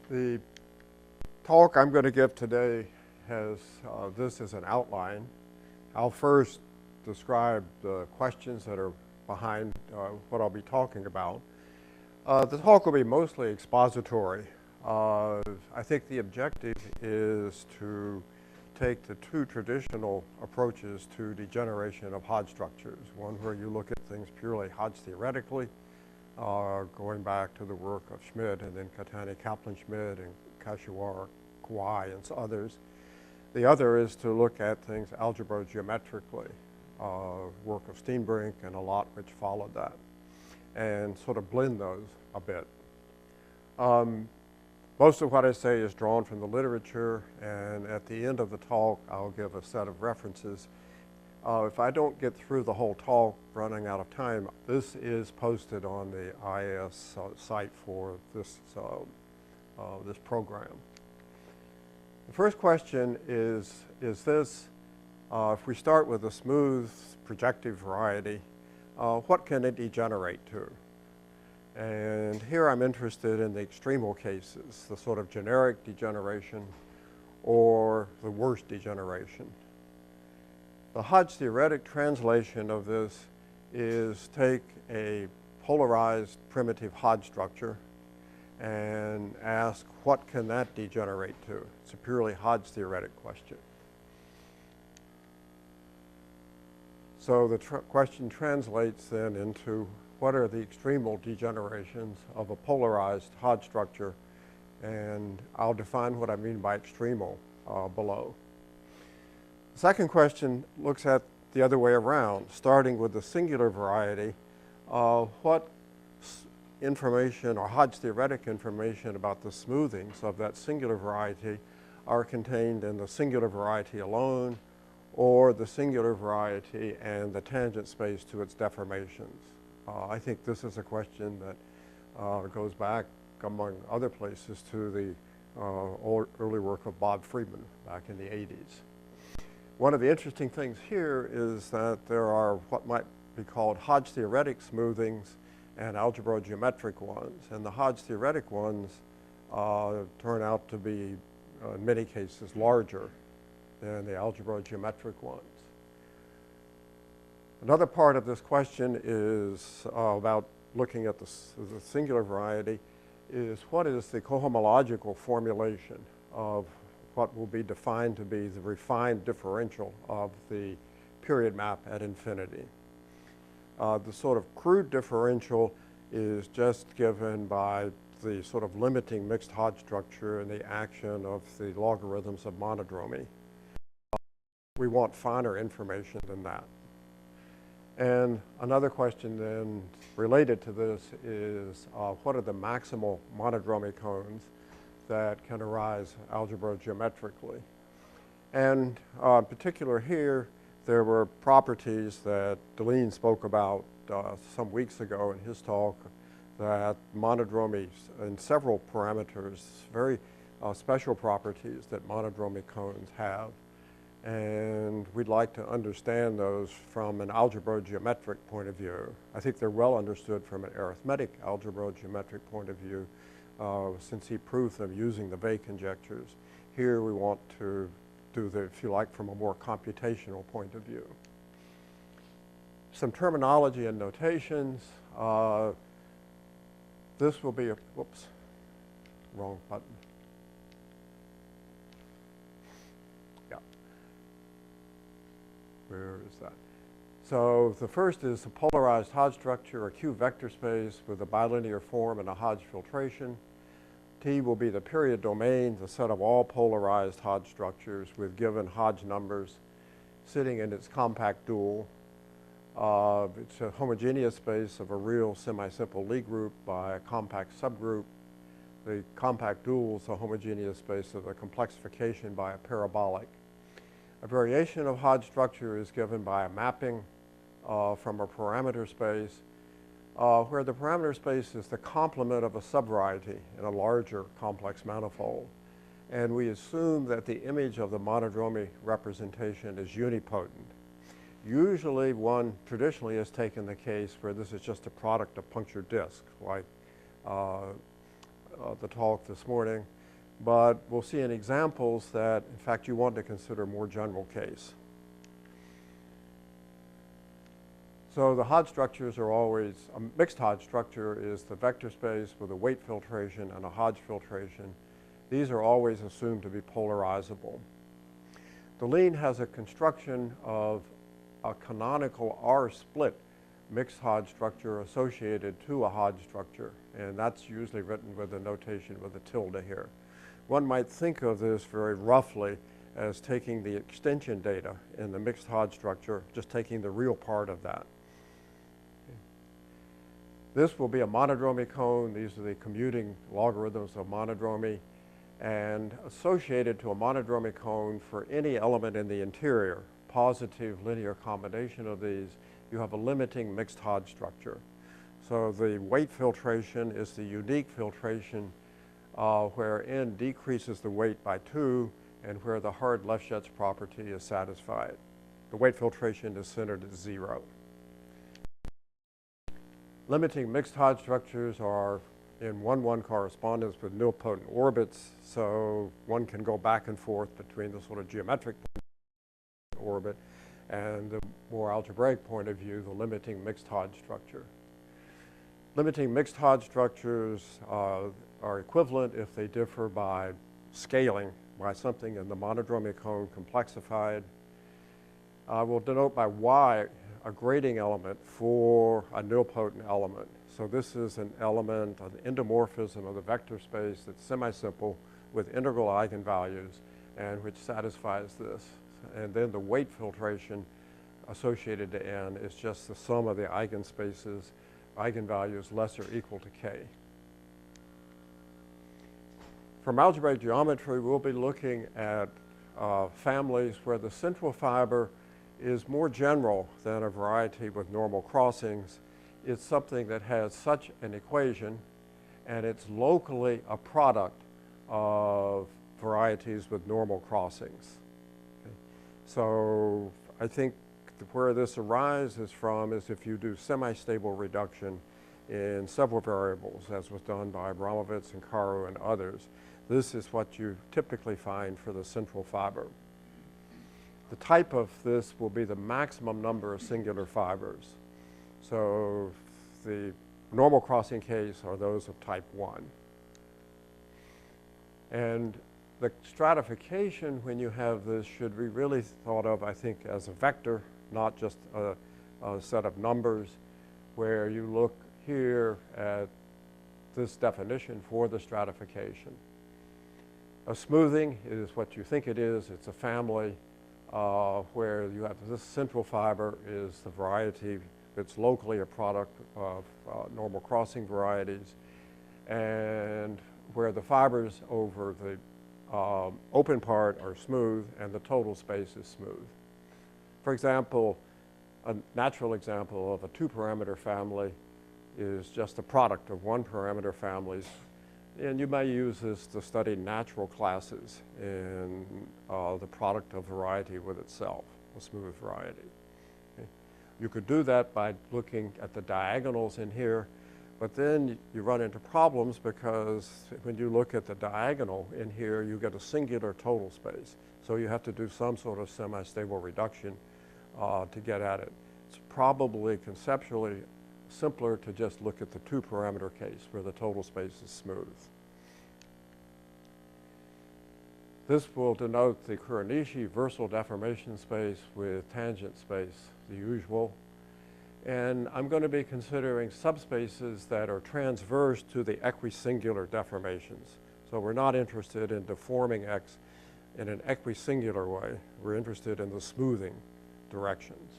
The talk I'm going to give today has this as an outline. I'll first describe the questions that are behind what I'll be talking about. The talk will be mostly expository. I think the objective is to take the two traditional approaches to degeneration of Hodge structures, one where you look at things purely Hodge theoretically, going back to the work of Schmidt and then Catani, Kaplan, Schmidt, and Kashiwara, Kawai, and others. The other is to look at things algebro-geometrically, work of Steenbrink and a lot which followed that, and sort of blend those a bit. Most of what I say is drawn from the literature, and at the end of the talk, I'll give a set of references. If I don't get through the whole talk running out of time, this is posted on the IAS site for this, this program. The first question is this: if we start with a smooth projective variety, what can it degenerate to? And here I'm interested in the extremal cases, the sort of generic degeneration or the worst degeneration. The Hodge theoretic translation of this is take a polarized primitive Hodge structure and ask what can that degenerate to. It's a purely Hodge theoretic question. So the question translates then into what are the extremal degenerations of a polarized Hodge structure, and I'll define what I mean by extremal below. The second question looks at the other way around, starting with the singular variety. What information or Hodge theoretic information about the smoothings of that singular variety are contained in the singular variety alone, or the singular variety and the tangent space to its deformations? I think this is a question that goes back, among other places, to the early work of Bob Friedman back in the 80s. One of the interesting things here is that there are what might be called Hodge theoretic smoothings and algebro-geometric ones. And the Hodge theoretic ones turn out to be, in many cases, larger than the algebro-geometric ones. Another part of this question is about looking at the singular variety is what is the cohomological formulation of what will be defined to be the refined differential of the period map at infinity. The sort of crude differential is just given by the sort of limiting mixed Hodge structure and the action of the logarithms of monodromy. We want finer information than that. And another question then related to this is what are the maximal monodromy cones that can arise algebro-geometrically? And in particular here, there were properties that Deline spoke about some weeks ago in his talk, that monodromies in several parameters, very special properties that monodromy cones have. And we'd like to understand those from an algebro-geometric point of view. I think they're well understood from an arithmetic algebro-geometric point of view, since he proved them using the Weil conjectures. Here we want to do the, if you like, from a more computational point of view. Some terminology and notations. This will be a, whoops, wrong button. Where is that? So the first is a polarized Hodge structure, a Q vector space with a bilinear form and a Hodge filtration. T will be the period domain, the set of all polarized Hodge structures with given Hodge numbers sitting in its compact dual. It's a homogeneous space of a real semi-simple Lie group by a compact subgroup. The compact dual is a homogeneous space of a complexification by a parabolic. A variation of Hodge structure is given by a mapping from a parameter space, where the parameter space is the complement of a subvariety in a larger complex manifold. And we assume that the image of the monodromy representation is unipotent. Usually one traditionally has taken the case where this is just a product of punctured disks, like the talk this morning, but we'll see in examples that, in fact, you want to consider more general case. So the Hodge structures are always, a mixed Hodge structure is the vector space with a weight filtration and a Hodge filtration. These are always assumed to be polarizable. The lean has a construction of a canonical R-split mixed Hodge structure associated to a Hodge structure, and that's usually written with a notation with a tilde here. One might think of this very roughly as taking the extension data in the mixed Hodge structure, just taking the real part of that. This will be a monodromy cone. These are the commuting logarithms of monodromy, and associated to a monodromy cone for any element in the interior, positive linear combination of these, you have a limiting mixed Hodge structure. So the weight filtration is the unique filtration where n decreases the weight by 2 and where the hard Lefschetz property is satisfied. The weight filtration is centered at 0. Limiting mixed Hodge structures are in 1-1 correspondence with nilpotent orbits, so one can go back and forth between the sort of geometric orbit and the more algebraic point of view, the limiting mixed Hodge structure. Limiting mixed Hodge structures are equivalent if they differ by scaling, by something in the monodromy cone complexified. I will denote by Y a grading element for a nilpotent element. So this is an element, an endomorphism of the vector space that's semi-simple with integral eigenvalues and which satisfies this. And then the weight filtration associated to n is just the sum of the eigenspaces, eigenvalues less or equal to k. From algebraic geometry, we'll be looking at families where the central fiber is more general than a variety with normal crossings. It's something that has such an equation, and it's locally a product of varieties with normal crossings. Okay. So I think where this arises from is if you do semi-stable reduction in several variables, as was done by Abramovitz and Caro and others. This is what you typically find for the central fiber. The type of this will be the maximum number of singular fibers. So the normal crossing case are those of type 1. And the stratification when you have this should be really thought of, I think, as a vector, not just a set of numbers, where you look here at this definition for the stratification. A smoothing is what you think it is. It's a family where you have this central fiber is the variety that's locally a product of normal crossing varieties, and where the fibers over the open part are smooth and the total space is smooth. For example, a natural example of a 2-parameter family is just a product of 1-parameter families. And you may use this to study natural classes in the product of variety with itself, a smooth variety. Okay. You could do that by looking at the diagonals in here, but then you run into problems because when you look at the diagonal in here, you get a singular total space. So you have to do some sort of semi-stable reduction to get at it. It's probably conceptually simpler to just look at the 2-parameter case where the total space is smooth. This will denote the Kuranishi versal deformation space with tangent space, the usual. And I'm going to be considering subspaces that are transverse to the equisingular deformations. So we're not interested in deforming X in an equisingular way. We're interested in the smoothing directions.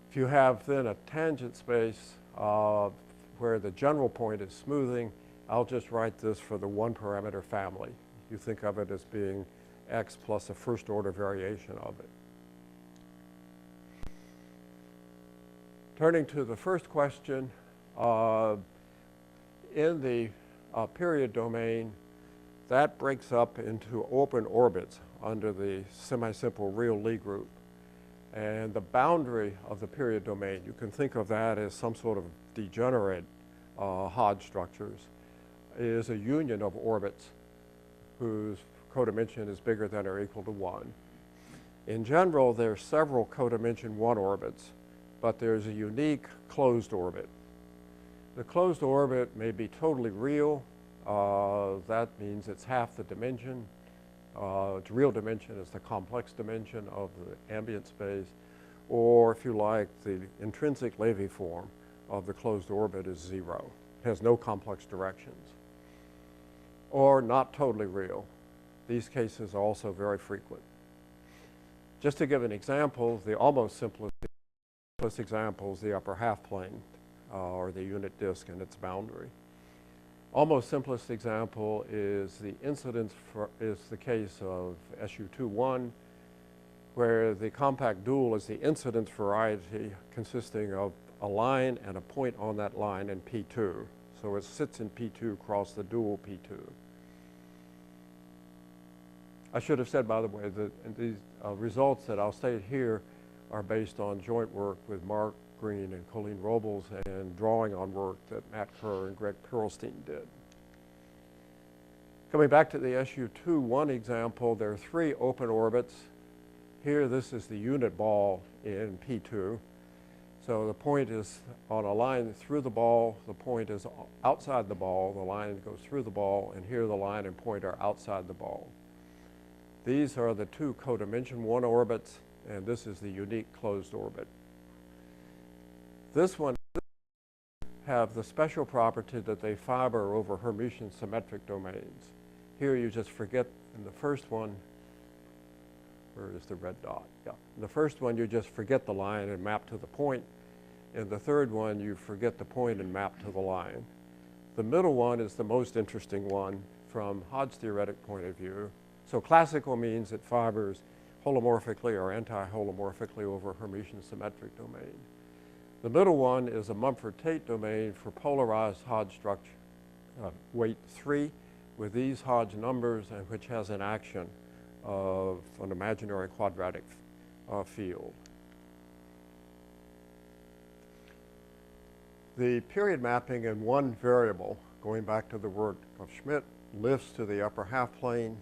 If you have then a tangent space where the general point is smoothing, I'll just write this for the 1-parameter family. You think of it as being X plus a first-order variation of it. Turning to the first question, in the period domain, that breaks up into open orbits under the semi-simple real Lie group. And the boundary of the period domain, you can think of that as some sort of degenerate Hodge structures, is a union of orbits whose codimension is bigger than or equal to 1. In general, there are several codimension 1 orbits, but there's a unique closed orbit. The closed orbit may be totally real. That means it's half the dimension. Its real dimension is the complex dimension of the ambient space. Or, if you like, the intrinsic Levy form of the closed orbit is 0. It has no complex directions. Or not totally real. These cases are also very frequent. Just to give an example, the almost simplest example is the upper half plane, or the unit disk and its boundary. Almost simplest example is the incidence is the case of SU21, where the compact dual is the incidence variety consisting of a line and a point on that line in P2. So it sits in P2 across the dual P2. I should have said, by the way, that these results that I'll state here are based on joint work with Mark Green and Colleen Robles and drawing on work that Matt Kerr and Greg Perlstein did. Coming back to the SU21 example, there are 3 open orbits. Here, this is the unit ball in P2. So the point is on a line through the ball, the point is outside the ball, the line goes through the ball, and here the line and point are outside the ball. These are the 2 codimension 1 orbits, and this is the unique closed orbit. This one have the special property that they fiber over Hermitian symmetric domains. Here you just forget in the first one, where is the red dot? Yeah. In the first one, you just forget the line and map to the point. In the third one, you forget the point and map to the line. The middle one is the most interesting one from Hodge theoretic point of view. So classical means it fibers holomorphically or anti-holomorphically over Hermitian symmetric domain. The middle one is a Mumford-Tate domain for polarized Hodge structure, weight 3, with these Hodge numbers, and which has an action of an imaginary quadratic field. The period mapping in one variable, going back to the work of Schmidt, lifts to the upper half plane,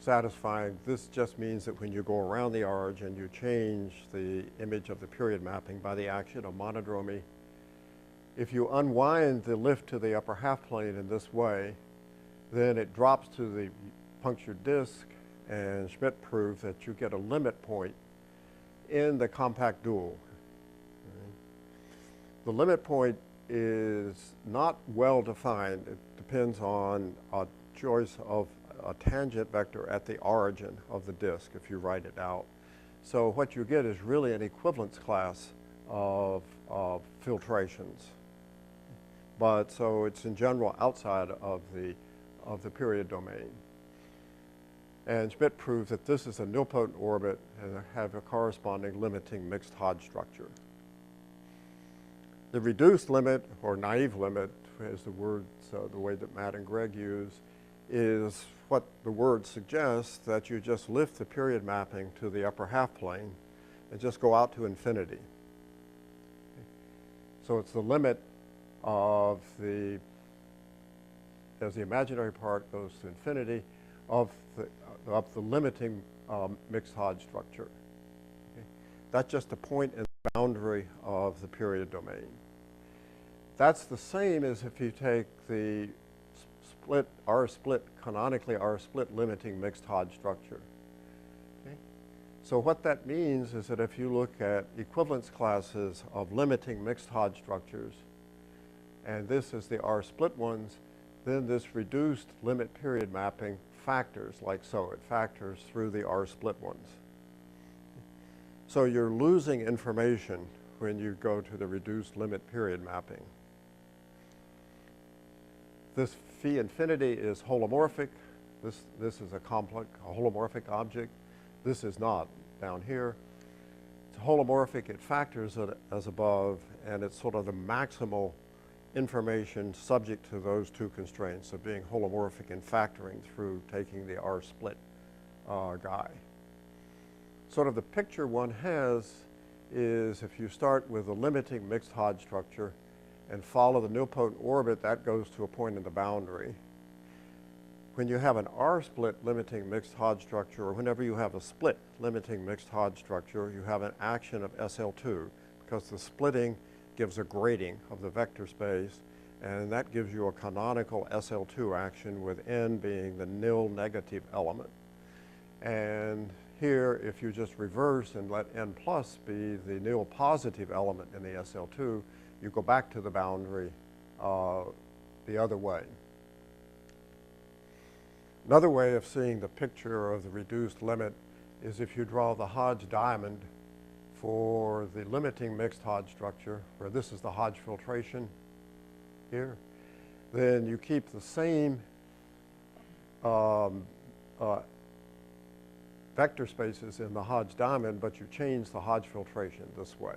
satisfying. This just means that when you go around the origin, you change the image of the period mapping by the action of monodromy. If you unwind the lift to the upper half plane in this way, then it drops to the punctured disk, and Schmidt proved that you get a limit point in the compact dual. The limit point is not well defined. It depends on a choice of a tangent vector at the origin of the disk if you write it out. So what you get is really an equivalence class of filtrations. But so it's in general outside of the period domain. And Schmidt proved that this is a nilpotent orbit and have a corresponding limiting mixed Hodge structure. The reduced limit, or naive limit, as the words, the way that Matt and Greg use, is what the word suggests, that you just lift the period mapping to the upper half plane and just go out to infinity. So it's the limit of the, as the imaginary part goes to infinity, of the limiting mixed Hodge structure. Okay? That's just a point in the boundary of the period domain. That's the same as if you take the R-split, canonically R-split limiting mixed Hodge structure. Okay? So what that means is that if you look at equivalence classes of limiting mixed Hodge structures, and this is the R-split ones, then this reduced limit period mapping factors like so. It factors through the R-split ones. So you're losing information when you go to the reduced limit period mapping. This phi infinity is holomorphic. This is a complex, a holomorphic object. This is not down here. It's holomorphic. It factors it as above, and it's sort of the maximal information subject to those 2 constraints of being holomorphic and factoring through taking the R-split guy. Sort of the picture one has is if you start with a limiting mixed Hodge structure and follow the nilpotent orbit, that goes to a point in the boundary. When you have an R-split limiting mixed Hodge structure, or whenever you have a split limiting mixed Hodge structure, you have an action of SL2, because the splitting gives a grading of the vector space, and that gives you a canonical SL2 action, with n being the nil negative element. And here, if you just reverse and let n plus be the nil positive element in the SL2, you go back to the boundary the other way. Another way of seeing the picture of the reduced limit is if you draw the Hodge diamond for the limiting mixed Hodge structure, where this is the Hodge filtration here. Then you keep the same vector spaces in the Hodge diamond, but you change the Hodge filtration this way.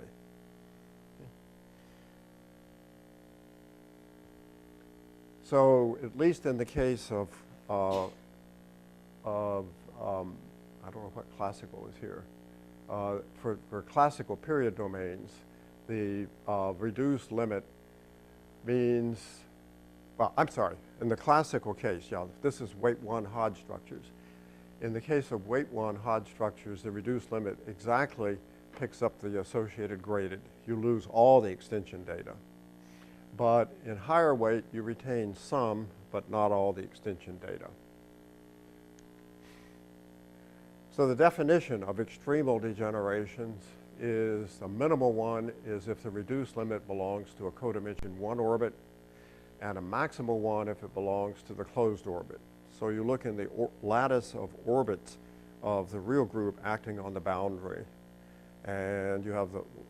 So at least in the case of I don't know what classical is here. For classical period domains, the reduced limit means, well, I'm sorry, in the classical case, yeah, this is weight 1 Hodge structures. In the case of weight 1 Hodge structures, the reduced limit exactly picks up the associated graded. You lose all the extension data. But in higher weight, you retain some, but not all the extension data. So the definition of extremal degenerations is the minimal one is if the reduced limit belongs to a codimension 1 orbit, and a maximal one if it belongs to the closed orbit. So you look in the lattice of orbits of the real group acting on the boundary, and you have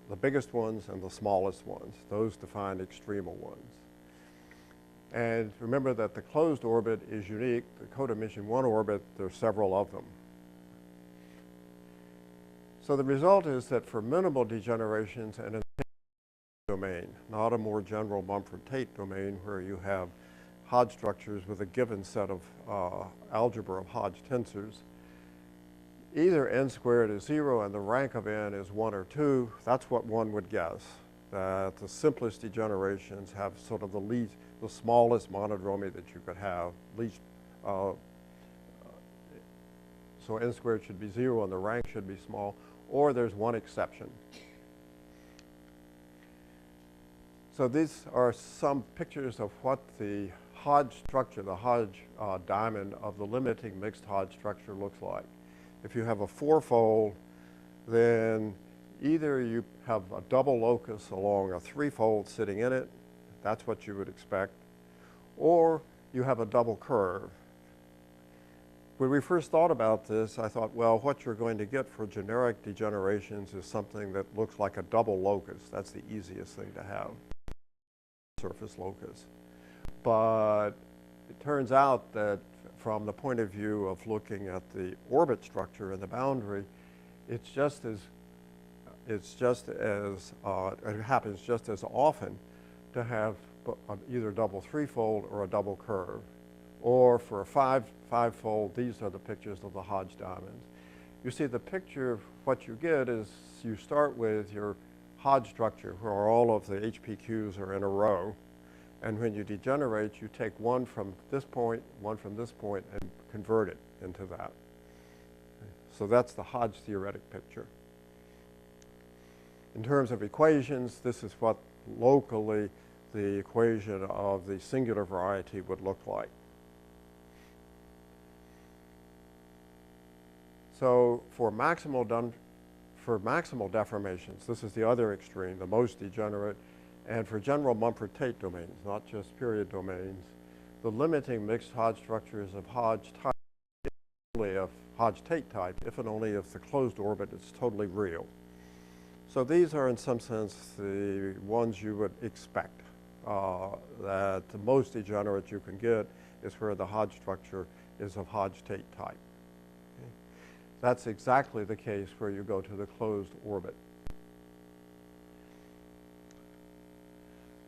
the biggest ones and the smallest ones. Those define extremal ones. And remember that the closed orbit is unique. The codimension 1 orbit, there are several of them. So the result is that for minimal degenerations and in a domain, not a more general Mumford-Tate domain where you have Hodge structures with a given set of algebra of Hodge tensors, either n squared is 0 and the rank of n is 1 or 2, that's what one would guess, that the simplest degenerations have sort of the smallest monodromy that you could have, least, so n squared should be 0 and the rank should be small, or there's one exception. So these are some pictures of what the Hodge structure, the Hodge diamond of the limiting mixed Hodge structure looks like. If you have a fourfold, then either you have a double locus along a threefold sitting in it, that's what you would expect, or you have a double curve. When we first thought about this, I thought, well, what you're going to get for generic degenerations is something that looks like a double locus. That's the easiest thing to have, surface locus. But it turns out that from the point of view of looking at the orbit structure and the boundary, it happens just as often to have either double threefold or a double curve. Or for a fivefold, these are the pictures of the Hodge diamonds. You see the picture, what you get is you start with your Hodge structure where all of the HPQs are in a row. And when you degenerate, you take one from this point, one from this point, and convert it into that. So that's the Hodge theoretic picture. In terms of equations, this is what locally the equation of the singular variety would look like. So for maximal deformations, this is the other extreme, the most degenerate, and for general Mumford-Tate domains, not just period domains, the limiting mixed Hodge structures of Hodge type, only of Hodge-Tate type, if and only if the closed orbit is totally real. So these are in some sense the ones you would expect, that the most degenerate you can get is where the Hodge structure is of Hodge-Tate type. Okay. That's exactly the case where you go to the closed orbit.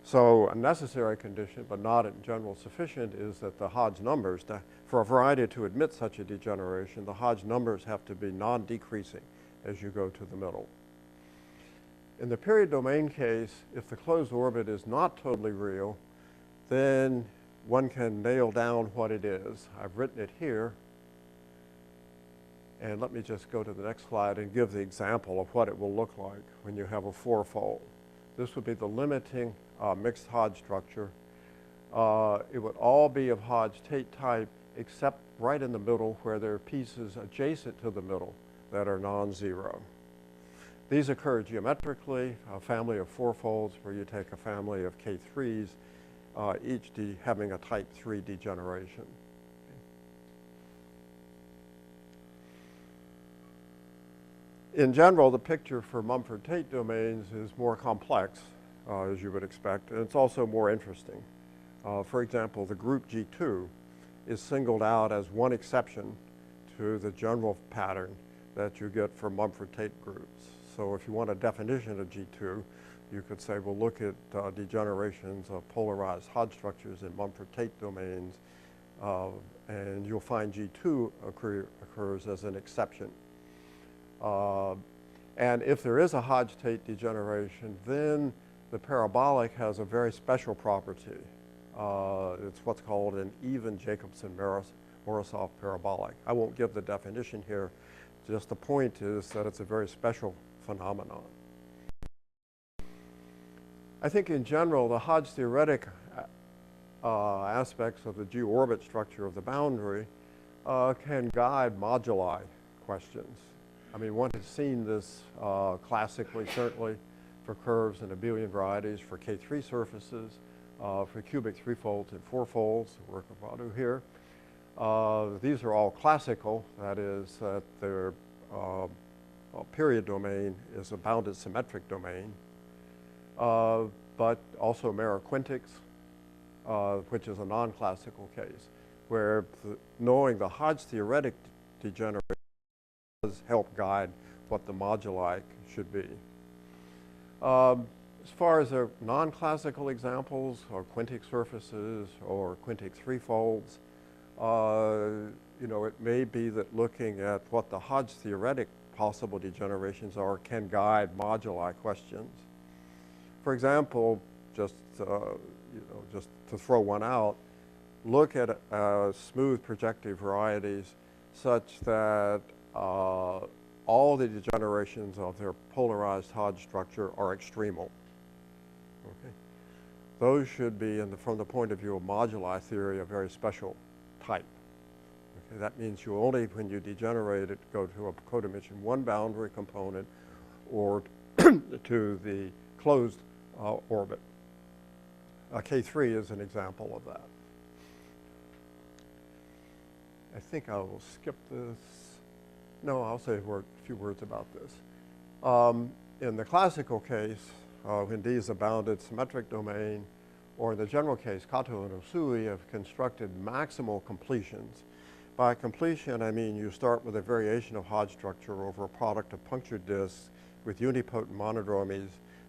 So a necessary condition, but not in general sufficient, is that the Hodge numbers, for a variety to admit such a degeneration, the Hodge numbers have to be non-decreasing as you go to the middle. In the period domain case, if the closed orbit is not totally real, then one can nail down what it is. I've written it here. And let me just go to the next slide and give the example of what it will look like when you have a fourfold. This would be the limiting mixed Hodge structure. It would all be of Hodge-Tate type, except right in the middle where there are pieces adjacent to the middle that are non-zero. These occur geometrically, a family of fourfolds where you take a family of K3s, each having a type 3 degeneration. In general, the picture for Mumford-Tate domains is more complex, as you would expect, and it's also more interesting. For example, the group G2 is singled out as one exception to the general pattern that you get for Mumford-Tate groups. So if you want a definition of G2, you could say, well, look at degenerations of polarized Hodge structures in Mumford-Tate domains, and you'll find G2 occurs as an exception. And if there is a Hodge-Tate degeneration, then the parabolic has a very special property. It's what's called an even Jacobson-Morozov parabolic. I won't give the definition here. Just the point is that it's a very special phenomenon. I think in general, the Hodge theoretic aspects of the G-orbit structure of the boundary can guide moduli questions. I mean, one has seen this classically, certainly, for curves and abelian varieties, for K3 surfaces, for cubic threefolds and fourfolds, the work of Vadu here. These are all classical, that is, that their period domain is a bounded symmetric domain, but also Merrill-Quintics, which is a non-classical case, where knowing the Hodge theoretic degeneration does help guide what the moduli should be. As far as the non-classical examples, or quintic surfaces, or quintic threefolds, you know, it may be that looking at what the Hodge theoretic possible degenerations are can guide moduli questions. For example, just just to throw one out, look at smooth projective varieties such that all the degenerations of their polarized Hodge structure are extremal. Okay. Those should be, from the point of view of moduli theory, a very special type. Okay. That means you only, when you degenerate it, go to a codimension 1 boundary component or to the closed orbit. K3 is an example of that. I think I will skip this. No, I'll say a few words about this. In the classical case, when D is a bounded symmetric domain, or in the general case, Kato and Usui have constructed maximal completions. By completion, I mean you start with a variation of Hodge structure over a product of punctured disks with unipotent monodromies.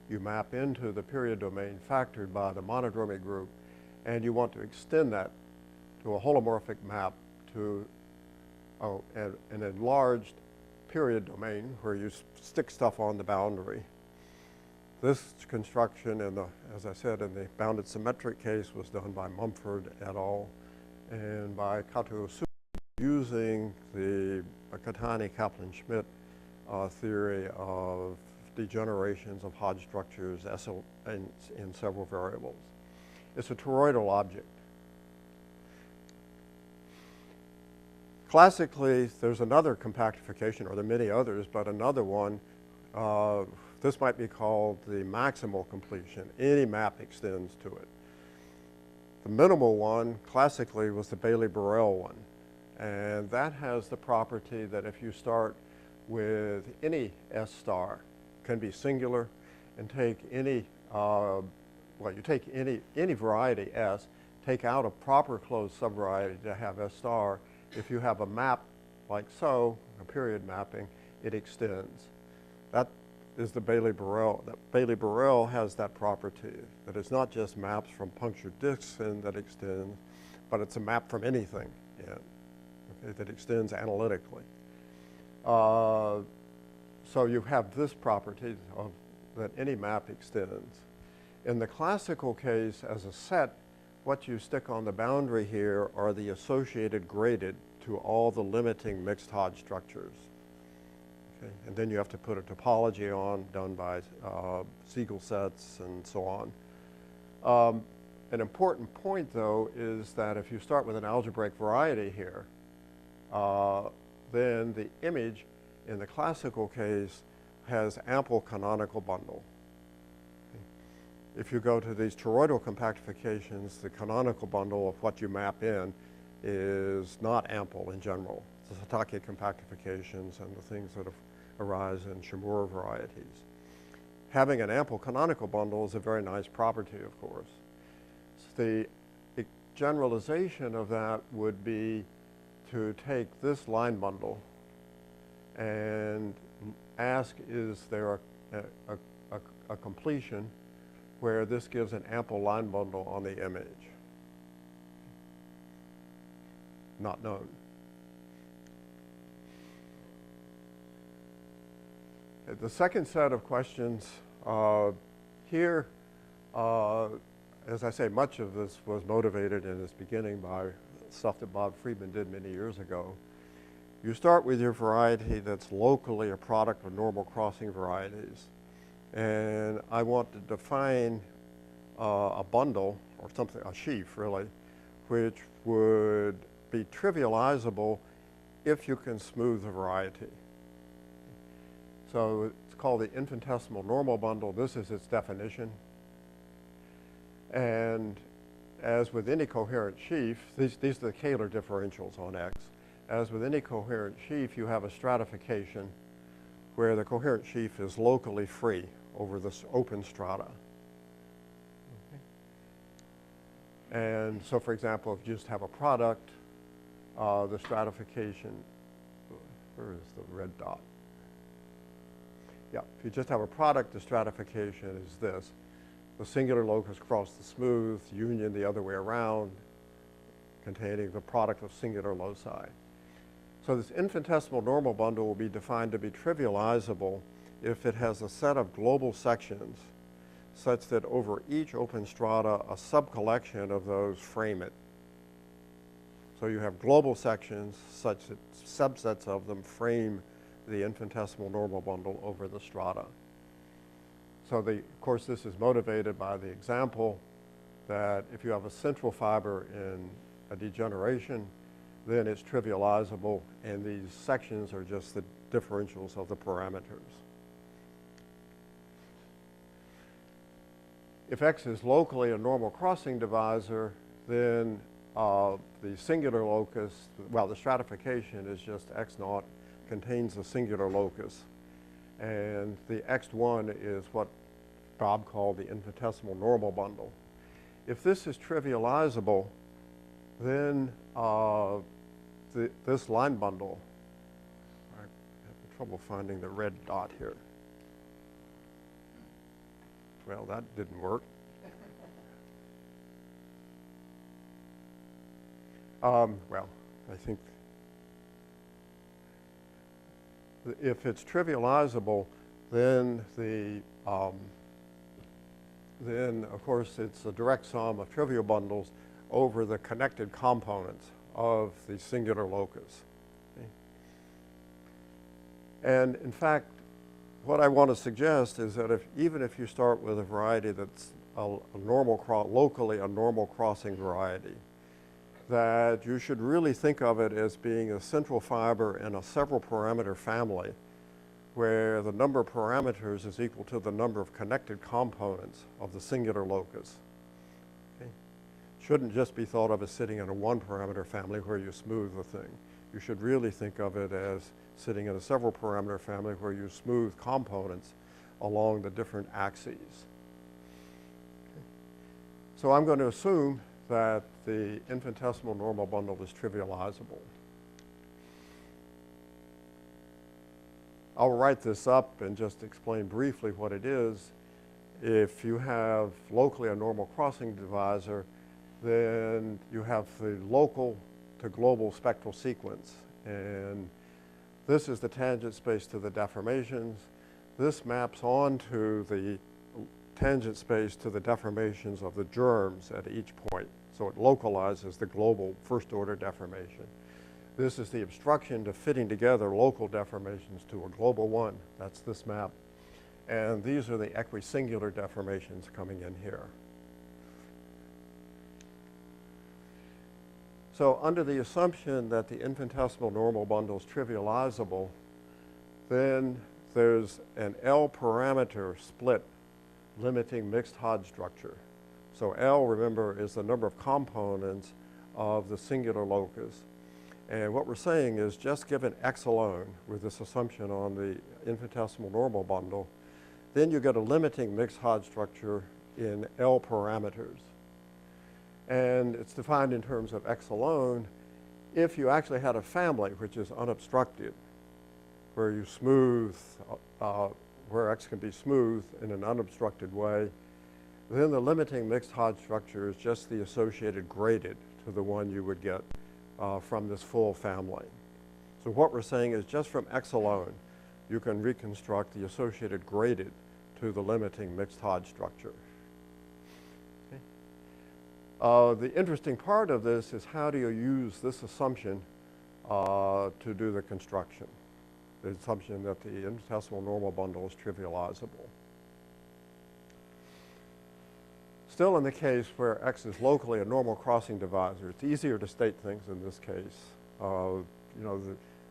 You map into the period domain factored by the monodromy group, and you want to extend that to a holomorphic map to an enlarged period domain where you stick stuff on the boundary. This construction, as I said, in the bounded symmetric case was done by Mumford et al. And by Kato using the Katani-Kaplan-Schmidt theory of degenerations of Hodge structures in several variables. It's a toroidal object. Classically, there's another compactification, or there are many others, but another one, this might be called the maximal completion. Any map extends to it. The minimal one, classically, was the Bailey-Burrell one. And that has the property that if you start with any S star, can be singular, and take any, you take any variety S, take out a proper closed subvariety to have S star. If you have a map like so, a period mapping, it extends. That is the Bailey-Burrell. Bailey-Burrell has that property, that it's not just maps from punctured disks in that extend, but it's a map from anything in, okay, that extends analytically. So you have this property of that any map extends. In the classical case, as a set, what you stick on the boundary here are the associated graded to all the limiting mixed Hodge structures. Okay? And then you have to put a topology on, done by Siegel sets and so on. An important point, though, is that if you start with an algebraic variety here, then the image in the classical case has ample canonical bundle. If you go to these toroidal compactifications, the canonical bundle of what you map in is not ample in general. The Satake compactifications and the things that arise in Shimura varieties. Having an ample canonical bundle is a very nice property, of course. The generalization of that would be to take this line bundle and ask, is there a completion where this gives an ample line bundle on the image? Not known. The second set of questions here, as I say, much of this was motivated in its beginning by stuff that Bob Friedman did many years ago. You start with your variety that's locally a product of normal crossing varieties. And I want to define a bundle, or something, a sheaf really, which would be trivializable if you can smooth the variety. So it's called the infinitesimal normal bundle. This is its definition. And as with any coherent sheaf, these are the Kähler differentials on X. As with any coherent sheaf, you have a stratification where the coherent sheaf is locally free over this open strata. Okay. And so, for example, if you just have a product, the stratification, where is the red dot? Yeah, if you just have a product, the stratification is this. The singular locus cross the smooth, union the other way around, containing the product of singular loci. So this infinitesimal normal bundle will be defined to be trivializable if it has a set of global sections such that over each open strata, a subcollection of those frame it. So you have global sections such that subsets of them frame the infinitesimal normal bundle over the strata. So of course, this is motivated by the example that if you have a central fiber in a degeneration, then it's trivializable, and these sections are just the differentials of the parameters. If X is locally a normal crossing divisor, then the singular locus, well, the stratification is just X naught contains a singular locus. And the X1 is what Bob called the infinitesimal normal bundle. If this is trivializable, then this line bundle, I have trouble finding the red dot here. Well, that didn't work. Well, I think if it's trivializable, then then of course it's a direct sum of trivial bundles over the connected components of the singular locus. Okay? And in fact, what I want to suggest is that even if you start with a variety that's locally a normal crossing variety, that you should really think of it as being a central fiber in a several parameter family where the number of parameters is equal to the number of connected components of the singular locus. Okay? Shouldn't just be thought of as sitting in a one parameter family where you smooth the thing. You should really think of it as sitting in a several parameter family where you smooth components along the different axes. Okay. So I'm going to assume that the infinitesimal normal bundle is trivializable. I'll write this up and just explain briefly what it is. If you have locally a normal crossing divisor, then you have the local to global spectral sequence. And this is the tangent space to the deformations. this maps onto the tangent space to the deformations of the germs at each point. So it localizes the global first-order deformation. This is the obstruction to fitting together local deformations to a global one. That's this map. And these are the equisingular deformations coming in here. So under the assumption that the infinitesimal normal bundle is trivializable, then there's an L parameter split limiting mixed Hodge structure. So L, remember, is the number of components of the singular locus. And what we're saying is just given X alone with this assumption on the infinitesimal normal bundle, then you get a limiting mixed Hodge structure in L parameters. And it's defined in terms of X alone if you actually had a family which is unobstructed, where you smooth, where X can be smooth in an unobstructed way, then the limiting mixed Hodge structure is just the associated graded to the one you would get from this full family. So what we're saying is just from X alone, you can reconstruct the associated graded to the limiting mixed Hodge structure. Okay. The interesting part of this is how do you use this assumption to do the construction? The assumption that the infinitesimal normal bundle is trivializable. Still in the case where X is locally a normal crossing divisor, it's easier to state things in this case. You know,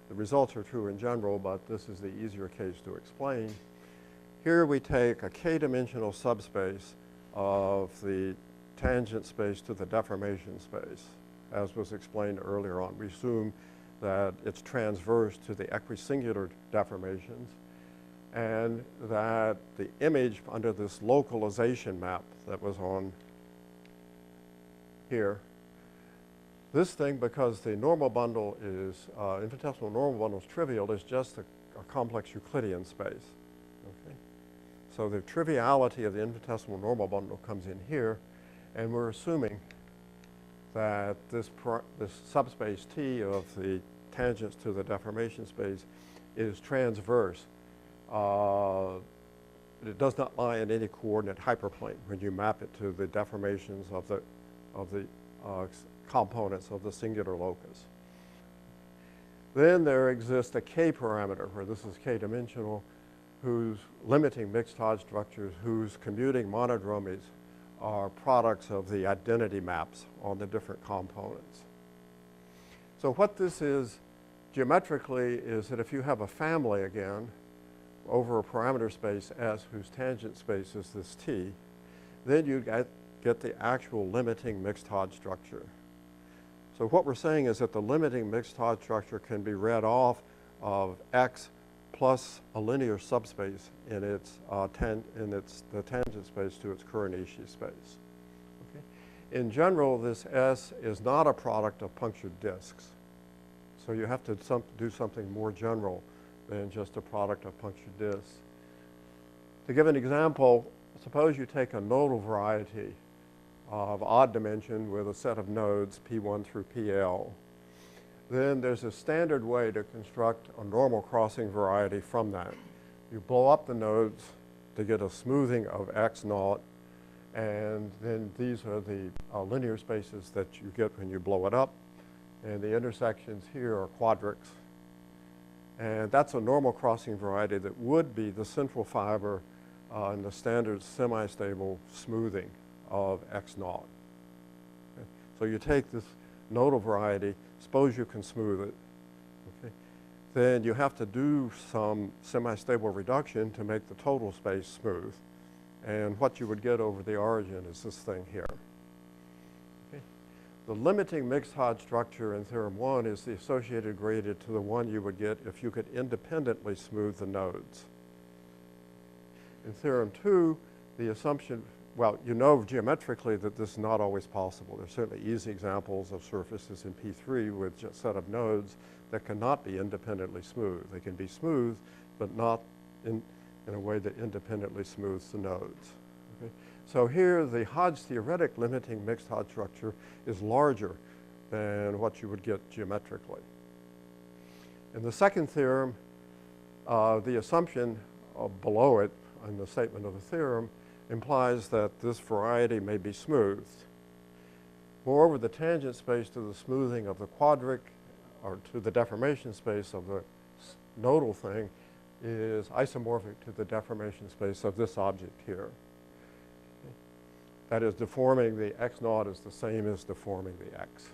the results are true in general, but this is the easier case to explain. Here we take a k-dimensional subspace of the tangent space to the deformation space, as was explained earlier on. We assume that it's transverse to the equisingular deformations, and that the image under this localization map that was on here, this thing, because the normal bundle is, infinitesimal normal bundle is trivial, is just a complex Euclidean space. Okay? So the triviality of the infinitesimal normal bundle comes in here, and we're assuming that this subspace T of the tangents to the deformation space is transverse. It does not lie in any coordinate hyperplane when you map it to the deformations of the components of the singular locus. Then there exists a K parameter, where this is K-dimensional, whose limiting mixed Hodge structures, whose commuting monodromies are products of the identity maps on the different components. So what this is geometrically is that if you have a family again over a parameter space S whose tangent space is this T, then you get the actual limiting mixed Hodge structure. So what we're saying is that the limiting mixed Hodge structure can be read off of X plus a linear subspace in its the tangent space to its Kuranishi space. Okay? In general, this S is not a product of punctured disks. So you have to do something more general than just a product of punctured disks. To give an example, suppose you take a nodal variety of odd dimension with a set of nodes P1 through PL. Then there's a standard way to construct a normal crossing variety from that. You blow up the nodes to get a smoothing of X naught, and then these are the linear spaces that you get when you blow it up, and the intersections here are quadrics. And that's a normal crossing variety that would be the central fiber in the standard semi-stable smoothing of X naught. Okay? So you take this nodal variety, suppose you can smooth it, okay? Then you have to do some semi-stable reduction to make the total space smooth. And what you would get over the origin is this thing here. Okay? The limiting mixed Hodge structure in theorem 1 is the associated graded to the one you would get if you could independently smooth the nodes. In theorem 2, the assumption, well, you know geometrically that this is not always possible. There's certainly easy examples of surfaces in P3 with just a set of nodes that cannot be independently smooth. They can be smooth, but not in a way that independently smooths the nodes. Okay? So here, the Hodge theoretic limiting mixed Hodge structure is larger than what you would get geometrically. In the second theorem, the assumption below it in the statement of the theorem implies that this variety may be smoothed. Moreover, the tangent space to the smoothing of the quadric, or to the deformation space of the nodal thing, is isomorphic to the deformation space of this object here. That is, deforming the x naught is the same as deforming the x.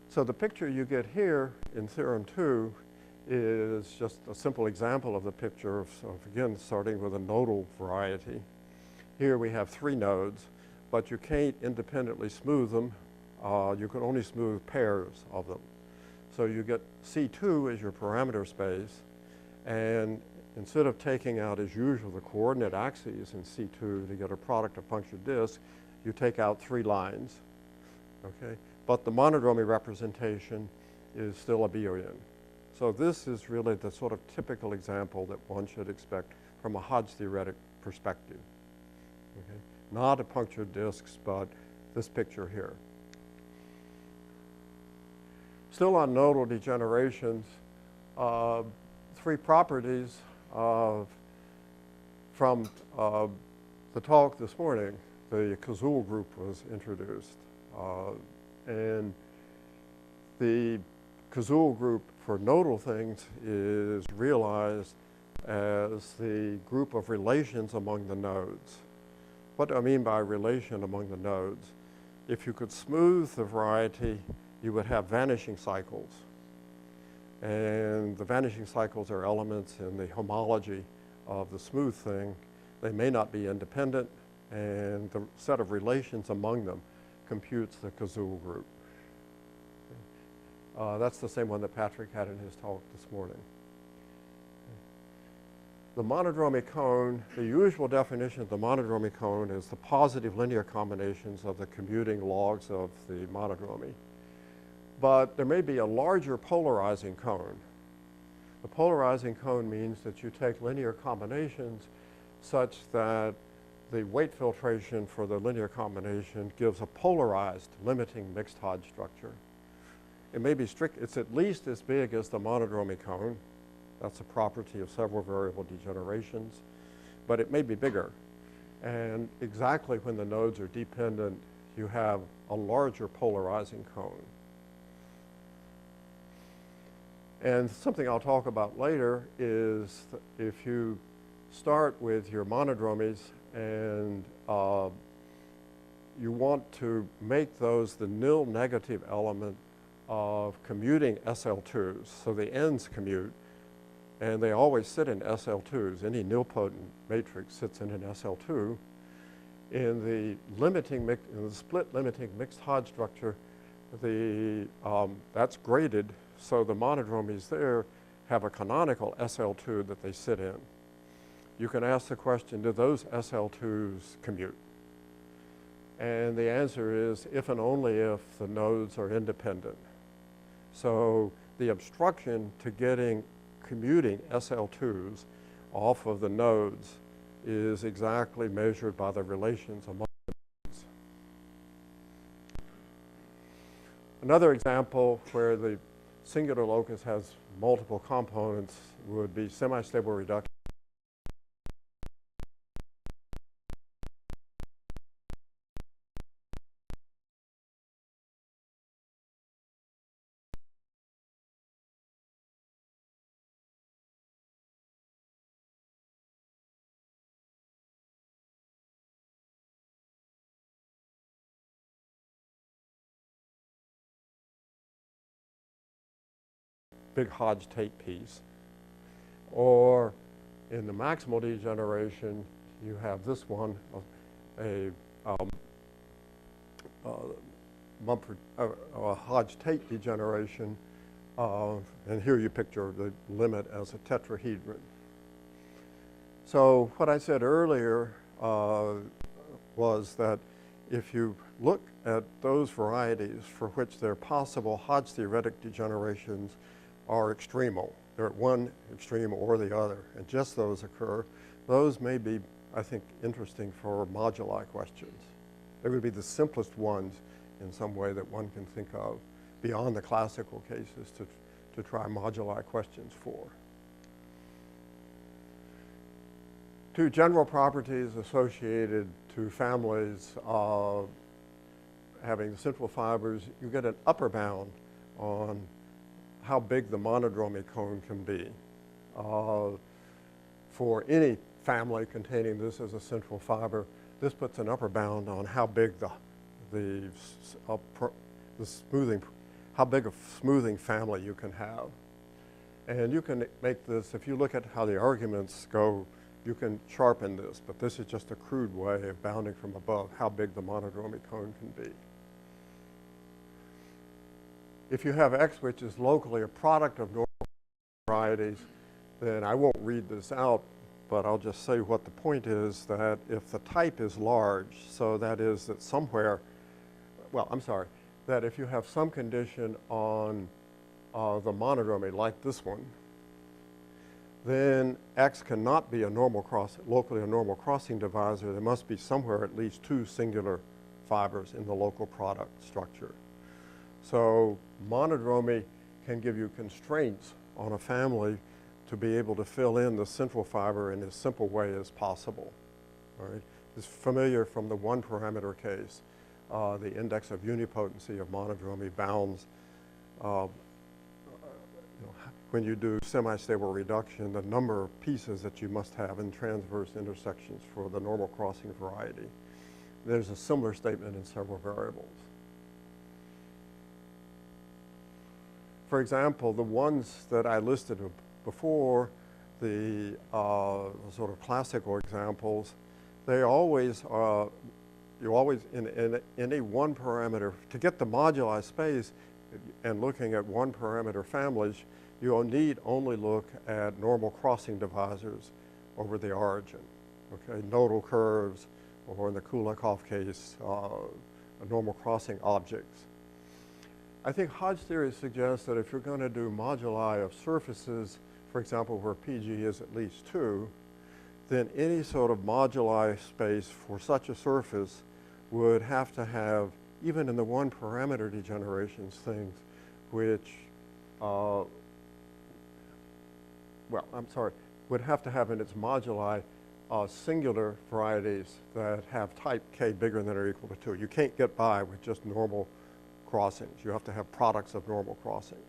So the picture you get here in theorem 2 is just a simple example of the picture of again, starting with a nodal variety. Here we have 3 nodes, but you can't independently smooth them. You can only smooth pairs of them. So you get C2 as your parameter space, and instead of taking out, as usual, the coordinate axes in C2 to get a product of punctured disk, you take out 3 lines, okay? But the monodromy representation is still abelian. So this is really the sort of typical example that one should expect from a Hodge theoretic perspective, okay? Not a punctured disks, but this picture here. Still on nodal degenerations, 3 properties from the talk this morning. The Kazul group was introduced. And the Kazul group for nodal things is realized as the group of relations among the nodes. What do I mean by relation among the nodes? If you could smooth the variety, you would have vanishing cycles. And the vanishing cycles are elements in the homology of the smooth thing. They may not be independent, and the set of relations among them computes the Kazul group. That's the same one that Patrick had in his talk this morning. The monodromy cone, the usual definition of the monodromy cone is the positive linear combinations of the commuting logs of the monodromy. But there may be a larger polarizing cone. The polarizing cone means that you take linear combinations such that the weight filtration for the linear combination gives a polarized limiting mixed Hodge structure. It may be strict, it's at least as big as the monodromy cone. That's a property of several variable degenerations, but it may be bigger. And exactly when the nodes are dependent, you have a larger polarizing cone. And something I'll talk about later is if you start with your monodromies and you want to make those the nil negative element of commuting SL2s, so the ends commute, and they always sit in SL2s. Any nilpotent matrix sits in an SL2. In the split limiting mixed Hodge structure, that's graded, so the monodromies there have a canonical SL2 that they sit in. You can ask the question, do those SL2s commute? And the answer is if and only if the nodes are independent. So the obstruction to getting commuting SL2s off of the nodes is exactly measured by the relations among the nodes. Another example where the singular locus has multiple components would be semi-stable reduction. Big Hodge-Tate piece. Or in the maximal degeneration, you have this one, a Hodge-Tate degeneration, and here you picture the limit as a tetrahedron. So what I said earlier was that if you look at those varieties for which there are possible Hodge theoretic degenerations are extremal. They're at one extreme or the other, and just those occur. Those may be, I think, interesting for moduli questions. They would be the simplest ones in some way that one can think of beyond the classical cases to try moduli questions for. two general properties associated to families having simple fibers, you get an upper bound on how big the monodromy cone can be. For any family containing this as a central fiber, this puts an upper bound on how big how big a smoothing family you can have. And you can make this, if you look at how the arguments go, you can sharpen this, but this is just a crude way of bounding from above how big the monodromy cone can be. If you have X, which is locally a product of normal varieties, then I won't read this out, but I'll just say what the point is, that if the type is large, so that is that somewhere, well, I'm sorry, that if you have some condition on the monodromy, like this one, then X cannot be a locally a normal crossing divisor. There must be somewhere at least two singular fibers in the local product structure. So monodromy can give you constraints on a family to be able to fill in the central fiber in as simple way as possible. All right? It's familiar from the one parameter case. The index of unipotency of monodromy bounds when you do semi-stable reduction, the number of pieces that you must have in transverse intersections for the normal crossing variety. There's a similar statement in several variables. For example, the ones that I listed before, the sort of classical examples, they always are, you always, in any one parameter, to get the moduli space and looking at one parameter families, you'll need only look at normal crossing divisors over the origin, okay? Nodal curves, or in the Kulikov case, normal crossing objects. I think Hodge theory suggests that if you're going to do moduli of surfaces, for example, where PG is at least 2, then any sort of moduli space for such a surface would have to have, even in the one parameter degenerations things, which would have to have in its moduli singular varieties that have type K bigger than or equal to 2. You can't get by with just normal crossings. You have to have products of normal crossings.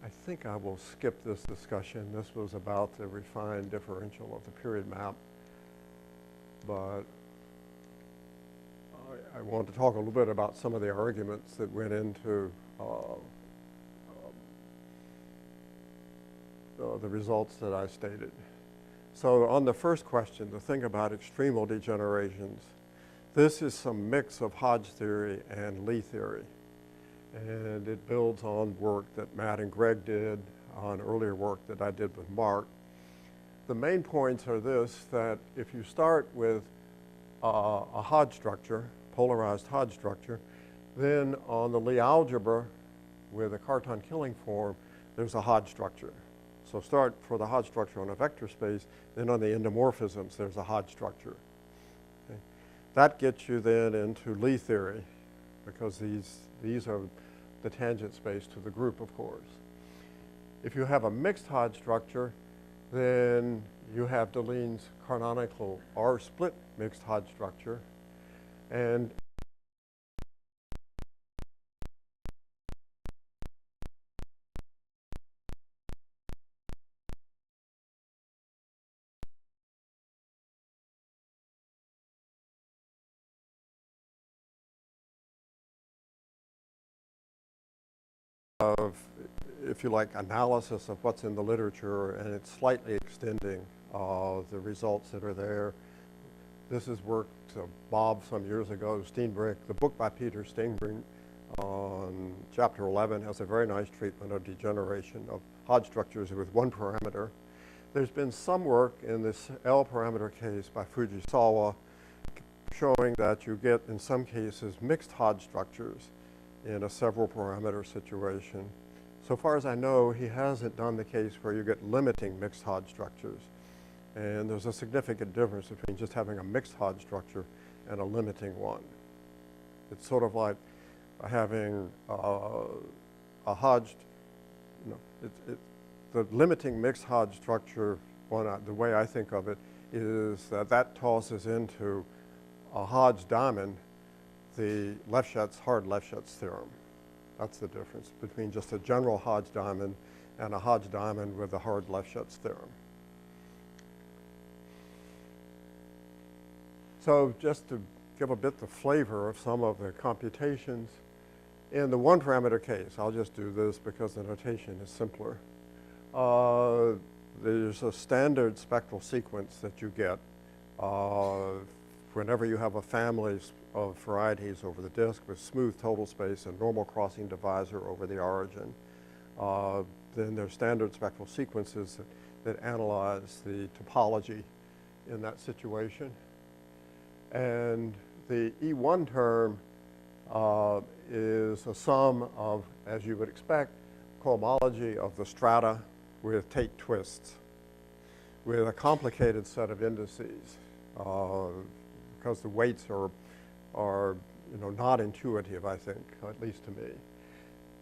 I think I will skip this discussion. This was about the refined differential of the period map, but I want to talk a little bit about some of the arguments that went into the results that I stated. So on the first question, the thing about extremal degenerations, this is some mix of Hodge theory and Lie theory. And it builds on work that Matt and Greg did, on earlier work that I did with Mark. The main points are this, that if you start with a Hodge structure, polarized Hodge structure, then on the Lie algebra with a Cartan killing form, there's a Hodge structure. So start for the Hodge structure on a vector space, then on the endomorphisms, there's a Hodge structure. Okay. That gets you then into Lie theory, because these are the tangent space to the group, of course. If you have a mixed Hodge structure, then you have Deligne's canonical R-split mixed Hodge structure. And of, if you like, analysis of what's in the literature, and it's slightly extending the results that are there. This is work to Bob some years ago, Steenbrink. The book by Peter Steenbrink on chapter 11 has a very nice treatment of degeneration of Hodge structures with one parameter. There's been some work in this L parameter case by Fujisawa showing that you get, in some cases, mixed Hodge structures in a several parameter situation. So far as I know, he hasn't done the case where you get limiting mixed Hodge structures. And there's a significant difference between just having a mixed Hodge structure and a limiting one. It's sort of like having a Hodge, the limiting mixed Hodge structure, the way I think of it, is that tosses into a Hodge diamond the hard Lefschetz theorem. That's the difference between just a general Hodge diamond and a Hodge diamond with a hard Lefschetz theorem. So just to give a bit the flavor of some of the computations, in the one parameter case, I'll just do this because the notation is simpler. There's a standard spectral sequence that you get whenever you have a family of varieties over the disk with smooth total space and normal crossing divisor over the origin. Then there's standard spectral sequences that analyze the topology in that situation. And the E1 term is a sum of, as you would expect, cohomology of the strata with Tate twists with a complicated set of indices because the weights are not intuitive, I think, at least to me.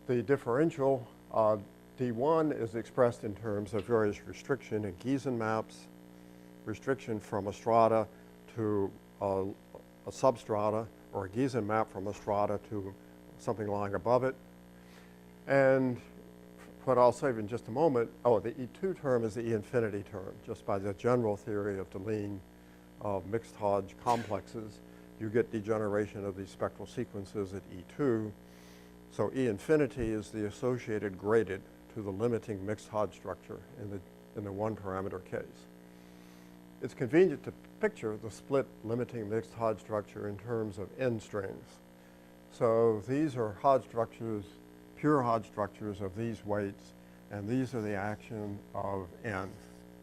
The differential D1 is expressed in terms of various restriction and Giesen maps, restriction from a strata to a substrata, or a Giesen map from a strata to something lying above it. And what I'll say in just a moment, the E2 term is the E infinity term, just by the general theory of Deligne of mixed Hodge complexes. You get degeneration of these spectral sequences at E2. So E infinity is the associated gradient to the limiting mixed Hodge structure in the one parameter case. It's convenient to picture the split limiting mixed Hodge structure in terms of n strings. So these are Hodge structures, pure Hodge structures of these weights, and these are the action of n.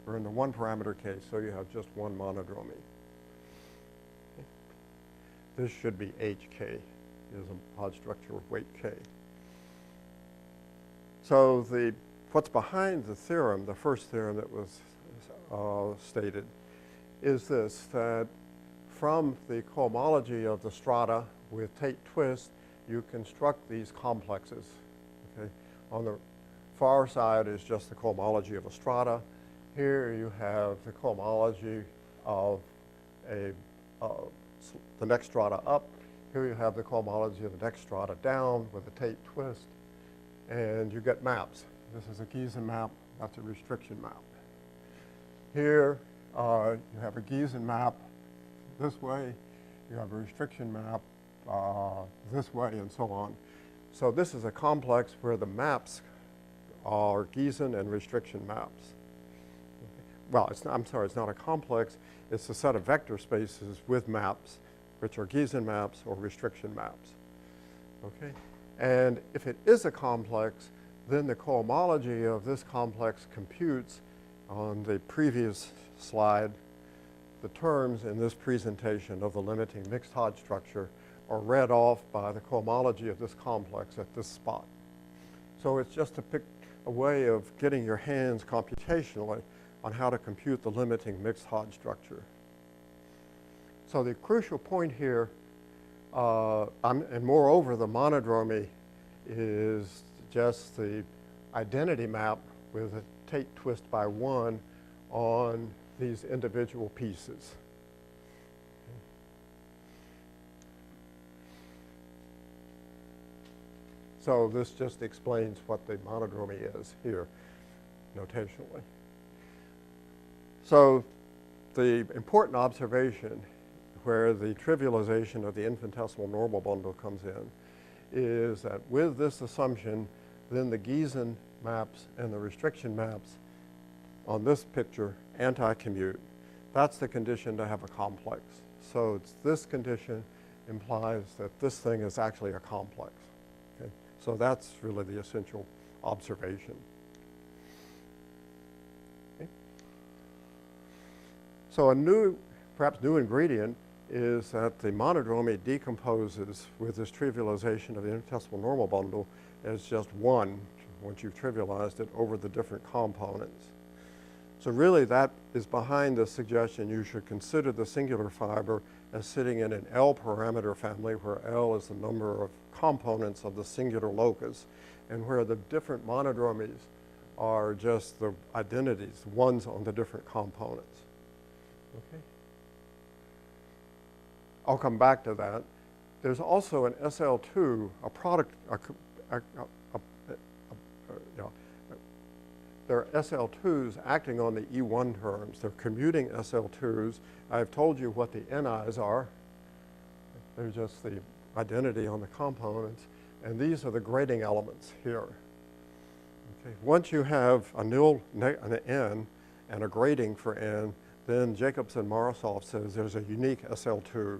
We're in the one parameter case, so you have just one monodromy. This should be HK, is a Hodge structure with weight k. So what's behind the theorem, the first theorem that was stated, is this, that from the cohomology of the strata with Tate twist, you construct these complexes. Okay? On the far side is just the cohomology of a strata. Here you have the cohomology of the next strata up. Here you have the cohomology of the next strata down with a Tate twist, and you get maps. This is a Giesen map. That's a restriction map. Here you have a Giesen map this way. You have a restriction map this way, and so on. So this is a complex where the maps are Giesen and restriction maps. Well, I'm sorry, it's not a complex. It's a set of vector spaces with maps, which are Giesen maps or restriction maps. Okay? And if it is a complex, then the cohomology of this complex computes on the previous slide. The terms in this presentation of the limiting mixed Hodge structure are read off by the cohomology of this complex at this spot. So it's just a way of getting your hands computationally on how to compute the limiting mixed Hodge structure. So the crucial point here, and moreover, the monodromy is just the identity map with a Tate twist by 1 on these individual pieces. So this just explains what the monodromy is here, notationally. So the important observation where the trivialization of the infinitesimal normal bundle comes in is that with this assumption, then the Giesen maps and the restriction maps on this picture anti-commute. That's the condition to have a complex. So this condition implies that this thing is actually a complex. Okay? So that's really the essential observation. Okay? So perhaps new ingredient is that the monodromy decomposes with this trivialization of the infinitesimal normal bundle as just one, once you've trivialized it, over the different components. So really that is behind the suggestion you should consider the singular fiber as sitting in an L parameter family where L is the number of components of the singular locus, and where the different monodromies are just the identities, ones on the different components. Okay. I'll come back to that. There's also an SL2, a product, there are SL2s acting on the E1 terms. They're commuting SL2s. I've told you what the NIs are. They're just the identity on the components. And these are the grading elements here. Okay. Once you have a nil, an N, and a grading for N, then Jacobson-Morozov says there's a unique SL2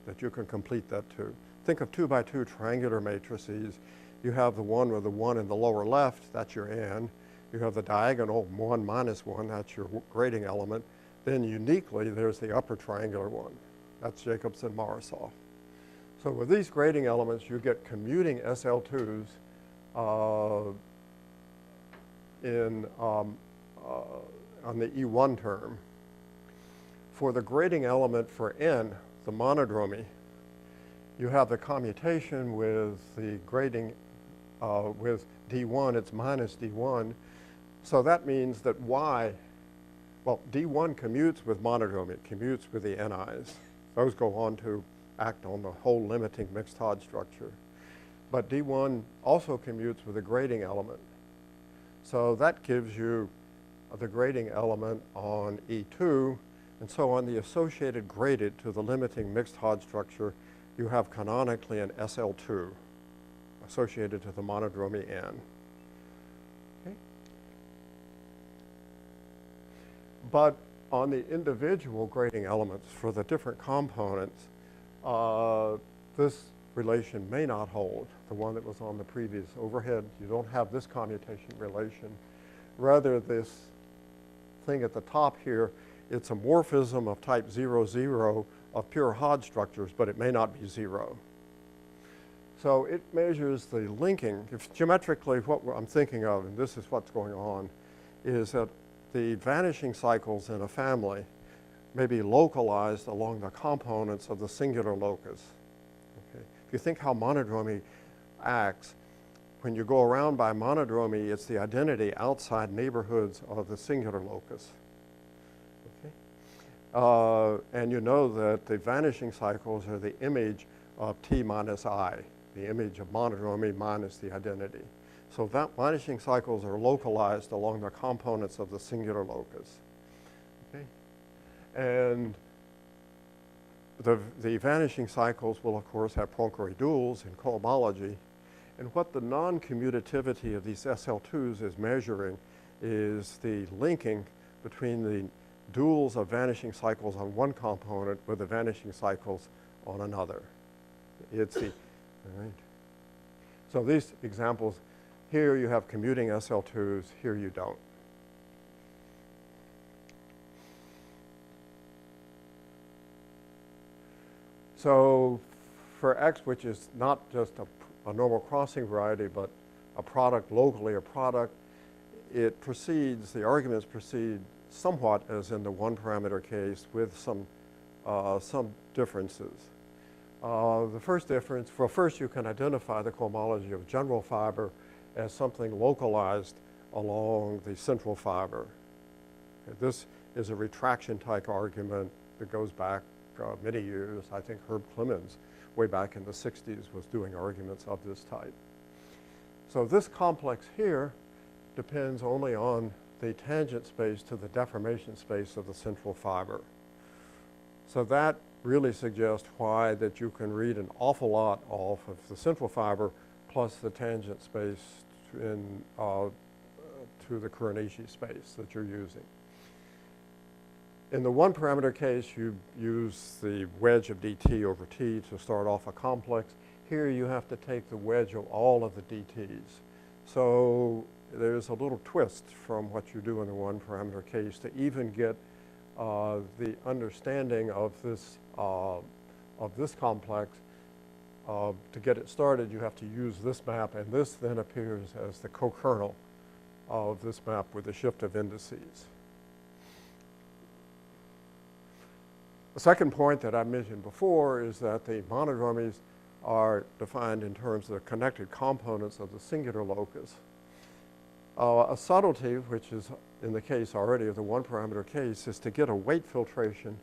that you can complete that to. Think of 2 by 2 triangular matrices. You have the one with the 1 in the lower left, that's your N. You have the diagonal 1 minus 1, that's your grading element. Then uniquely, there's the upper triangular one. That's Jacobson-Morozov. So with these grading elements, you get commuting SL2s on the E1 term. For the grading element for N, the monodromy, you have the commutation with the grading with D1, it's minus D1. So that means that Y, well, D1 commutes with monodromy, it commutes with the NIs. Those go on to act on the whole limiting mixed Hodge structure. But D1 also commutes with the grading element. So that gives you the grading element on E2, and so on the associated graded to the limiting mixed Hodge structure, you have canonically an SL2 associated to the monodromy N. Okay. But on the individual grading elements for the different components, this relation may not hold, the one that was on the previous overhead. You don't have this commutation relation. Rather, this thing at the top here, it's a morphism of type 0, 0 of pure Hodge structures, but it may not be 0. So it measures the linking. If geometrically, what I'm thinking of, and this is what's going on, is that the vanishing cycles in a family may be localized along the components of the singular locus. Okay. If you think how monodromy acts, when you go around by monodromy, it's the identity outside neighborhoods of the singular locus. Okay. And you know that the vanishing cycles are the image of T minus I, the image of monodromy minus the identity. So that vanishing cycles are localized along the components of the singular locus. Okay. And the vanishing cycles will, of course, have Poincare duals in cohomology. And what the non-commutativity of these SL2s is measuring is the linking between the duals of vanishing cycles on one component with the vanishing cycles on another. It's the, all right. So these examples, here you have commuting SL2s, here you don't. So for X, which is not just a normal crossing variety, but a product locally, a product, it proceeds, the arguments proceed somewhat as in the one parameter case with some differences. The first difference, well, first you can identify the cohomology of general fiber as something localized along the central fiber. Okay, this is a retraction type argument that goes back many years. I think Herb Clemens, way back in the 60s, was doing arguments of this type. So this complex here depends only on the tangent space to the deformation space of the central fiber. So that really suggests why that you can read an awful lot off of the central fiber plus the tangent space in, to the Kuranishi space that you're using. In the one parameter case, you use the wedge of dt over t to start off a complex. Here you have to take the wedge of all of the dt's. So there's a little twist from what you do in the one parameter case to even get the understanding of this complex. To get it started, you have to use this map, and this then appears as the co-kernel of this map with the shift of indices. The second point that I mentioned before is that the monodromies are defined in terms of the connected components of the singular locus. A subtlety, which is in the case already of the one parameter case, is to get a weight filtration.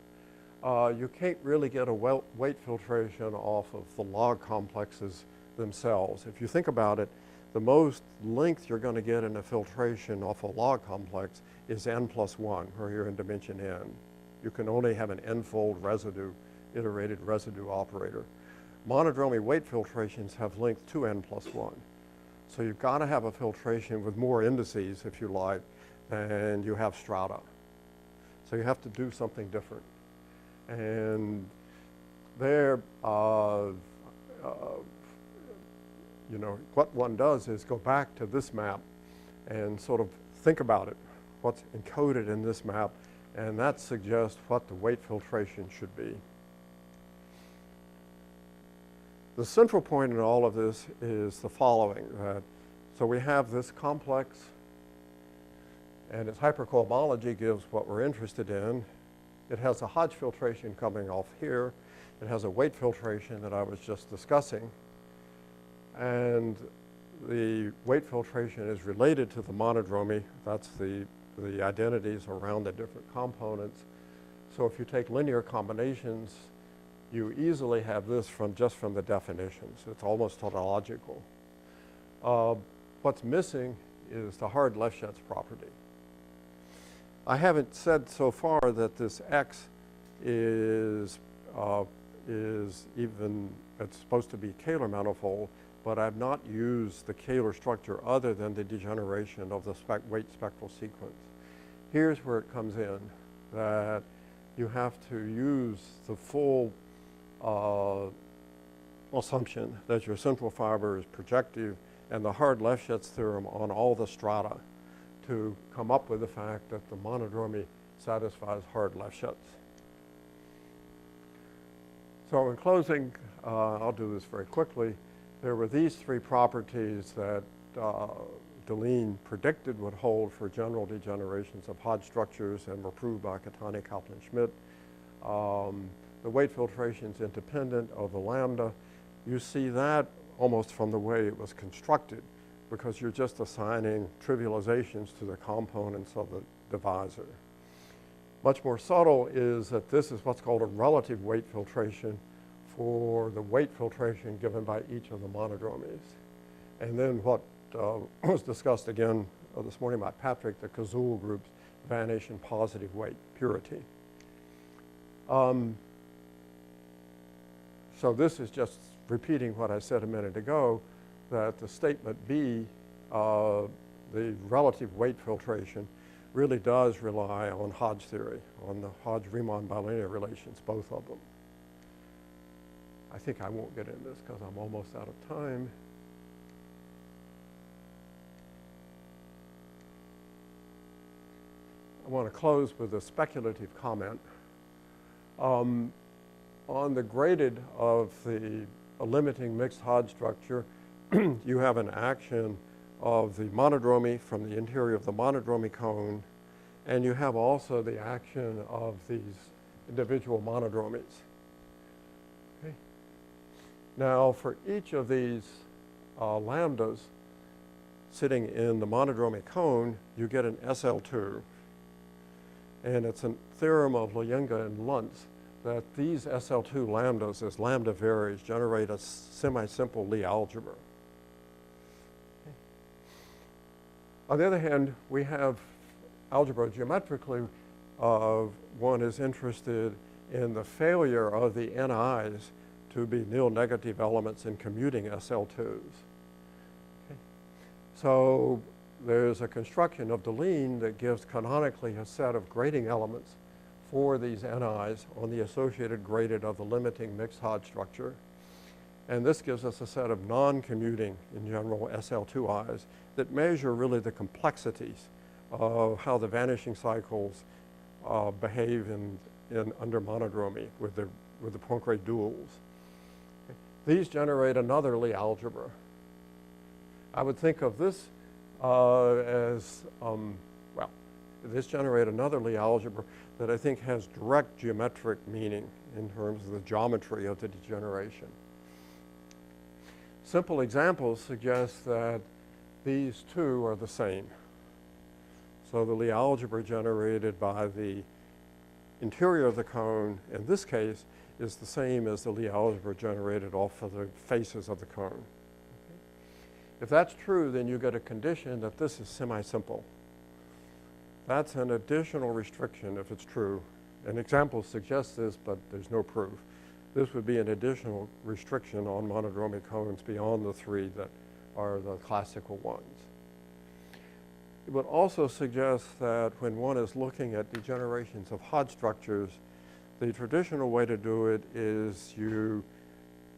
You can't really get a weight filtration off of the log complexes themselves. If you think about it, the most length you're going to get in a filtration off a log complex is n plus 1, where you're in dimension n. You can only have an n-fold residue, iterated residue operator. Monodromy weight filtrations have length 2n plus 1. So you've got to have a filtration with more indices, if you like, than you have strata. So you have to do something different. And there, you know, what one does is go back to this map and sort of think about it, what's encoded in this map, and that suggests what the weight filtration should be. The central point in all of this is the following. So we have this complex, and its hypercohomology gives what we're interested in. It has a Hodge filtration coming off here. It has a weight filtration that I was just discussing. And the weight filtration is related to the monodromy. That's the identities around the different components. So if you take linear combinations, you easily have this just from the definitions. It's almost tautological. What's missing is the hard Lefschetz property. I haven't said so far that this X is even, it's supposed to be Kähler manifold, but I've not used the Kähler structure other than the degeneration of the weight spectral sequence. Here's where it comes in, that you have to use the full assumption that your central fiber is projective and the hard Lefschetz theorem on all the strata to come up with the fact that the monodromy satisfies hard Lefschetz. So in closing, I'll do this very quickly. There were these three properties that Deligne predicted would hold for general degenerations of Hodge structures and were proved by Catani, Kaplan, Schmidt. The weight filtration is independent of the lambda. You see that almost from the way it was constructed, because you're just assigning trivializations to the components of the divisor. Much more subtle is that this is what's called a relative weight filtration for the weight filtration given by each of the monodromies. And then what was discussed again this morning by Patrick, the Cazul groups vanish in positive weight purity. So this is just repeating what I said a minute ago, that the statement B, the relative weight filtration, really does rely on Hodge theory, on the Hodge-Riemann bilinear relations, both of them. I think I won't get into this because I'm almost out of time. I want to close with a speculative comment. On the graded of the limiting mixed Hodge structure, you have an action of the monodromy from the interior of the monodromy cone, and you have also the action of these individual monodromies. Okay. Now, for each of these lambdas sitting in the monodromy cone, you get an SL2. And it's a theorem of Leyinga and Luntz that these SL2 lambdas, as lambda varies, generate a semi-simple Lie algebra. Okay. On the other hand, we have algebro-geometrically, one is interested in the failure of the NIs to be nil negative elements in commuting SL2s. Okay. So there's a construction of Deligne that gives canonically a set of grading elements for these NIs on the associated graded of the limiting mixed Hodge structure. And this gives us a set of non-commuting, in general, SL2Is that measure really the complexities of how the vanishing cycles behave under monodromy with the Poincare duals. Okay. These generate another Lie algebra. I would think of this this generate another Lie algebra that I think has direct geometric meaning in terms of the geometry of the degeneration. Simple examples suggest that these two are the same. So the Lie algebra generated by the interior of the cone, in this case, is the same as the Lie algebra generated off of the faces of the cone. Okay. If that's true, then you get a condition that this is semi-simple. That's an additional restriction if it's true. An example suggests this, but there's no proof. This would be an additional restriction on monodromy cones beyond the three that are the classical ones. It would also suggest that when one is looking at degenerations of Hodge structures, the traditional way to do it is you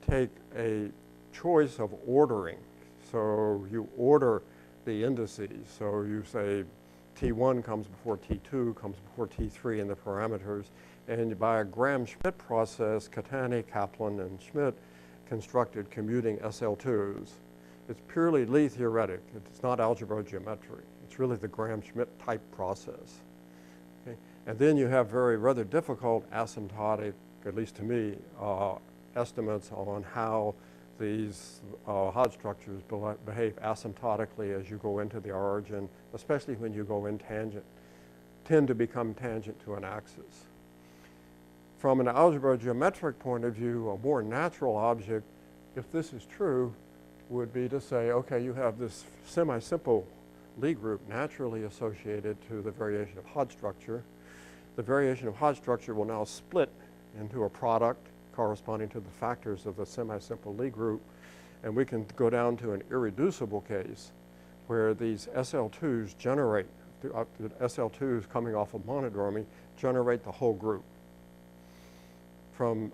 take a choice of ordering. So you order the indices. So you say T1 comes before T2, comes before T3 in the parameters. And by a Graham-Schmidt process, Catani, Kaplan, and Schmidt constructed commuting SL2s. It's purely Lie theoretic. It's not algebro-geometric. It's really the Graham-Schmidt type process. Okay? And then you have rather difficult asymptotic, at least to me, estimates on how these Hodge structures behave asymptotically as you go into the origin, especially when you go in tangent, tend to become tangent to an axis. From an algebro-geometric point of view, a more natural object, if this is true, would be to say, okay, you have this semi-simple Lie group naturally associated to the variation of Hodge structure. The variation of Hodge structure will now split into a product corresponding to the factors of the semi-simple Lie group, and we can go down to an irreducible case where these SL2s generate, the SL2s coming off of monodromy, generate the whole group. To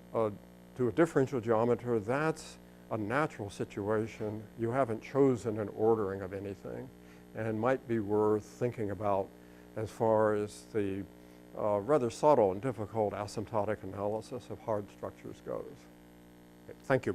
a differential geometer, that's a natural situation. You haven't chosen an ordering of anything, and might be worth thinking about as far as the rather subtle and difficult asymptotic analysis of Hodge structures goes. Okay, thank you.